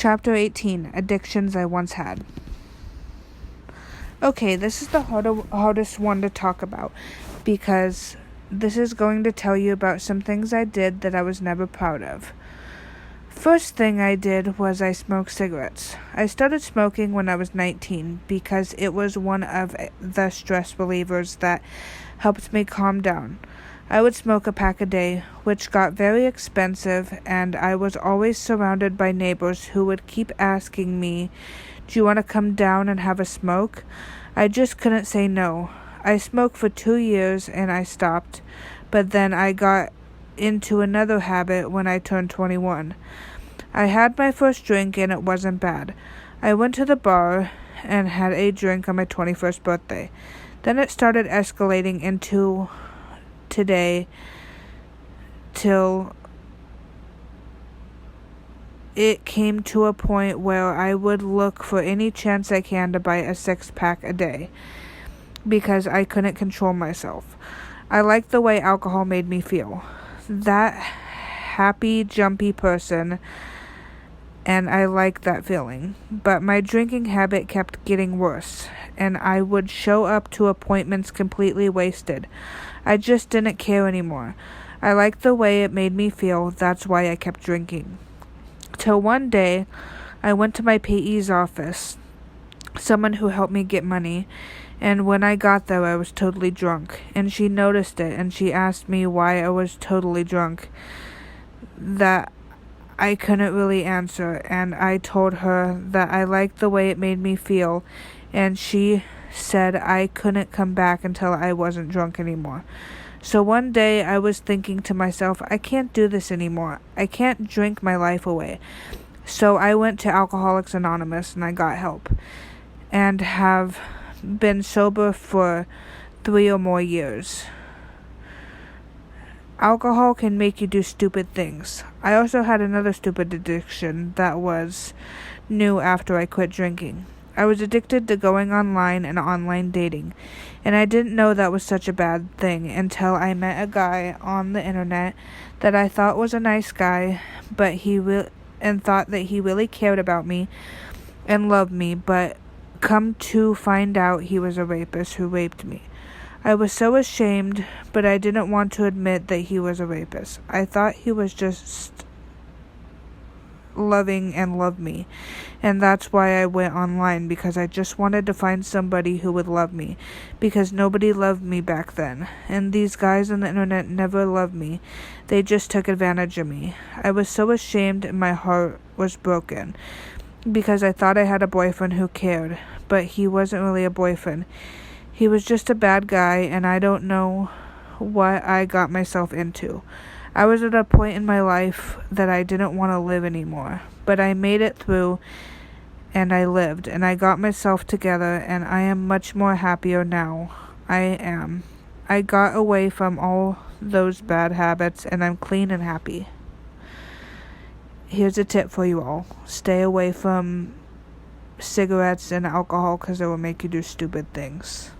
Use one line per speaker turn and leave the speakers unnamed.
Chapter 18, Addictions I Once Had. Okay, this is the hardest one to talk about because this is going to tell you about some things I did that I was never proud of. First thing I did was I smoked cigarettes. I started smoking when I was 19 because it was one of the stress relievers that helped me calm down. I would smoke a pack a day, which got very expensive, and I was always surrounded by neighbors who would keep asking me, "Do you want to come down and have a smoke?" I just couldn't say no. I smoked for 2 years and I stopped, but then I got into another habit when I turned 21. I had my first drink and it wasn't bad. I went to the bar and had a drink on my 21st birthday. Then it started escalating into today till it came to a point where I would look for any chance I can to buy a 6-pack a day because I couldn't control myself. I liked the way alcohol made me feel. That happy, jumpy person, and I liked that feeling. But my drinking habit kept getting worse, and I would show up to appointments completely wasted. I just didn't care anymore. I liked the way it made me feel, that's why I kept drinking. Till one day, I went to my payee's office, someone who helped me get money, and when I got there I was totally drunk, and she noticed it, and she asked me why I was totally drunk. That I couldn't really answer, and I told her that I liked the way it made me feel, and she said I couldn't come back until I wasn't drunk anymore. So one day I was thinking to myself, I can't do this anymore. I can't drink my life away. So I went to Alcoholics Anonymous and I got help, and have been sober for 3 or more years. Alcohol can make you do stupid things. I also had another stupid addiction that was new after I quit drinking. I was addicted to going online and online dating, and I didn't know that was such a bad thing until I met a guy on the internet that I thought was a nice guy, but thought that he really cared about me and loved me, but come to find out he was a rapist who raped me. I was so ashamed, but I didn't want to admit that he was a rapist. I thought he was just loving and loved me, and that's why I went online, because I just wanted to find somebody who would love me, because nobody loved me back then, and these guys on the internet never loved me. They just took advantage of me. I was so ashamed and my heart was broken, because I thought I had a boyfriend who cared, but he wasn't really a boyfriend. He was just a bad guy, and I don't know what I got myself into. I was at a point in my life that I didn't want to live anymore, but I made it through, and I lived, and I got myself together, and I am much more happier now. I am. I got away from all those bad habits, and I'm clean and happy. Here's a tip for you all. Stay away from cigarettes and alcohol because it will make you do stupid things.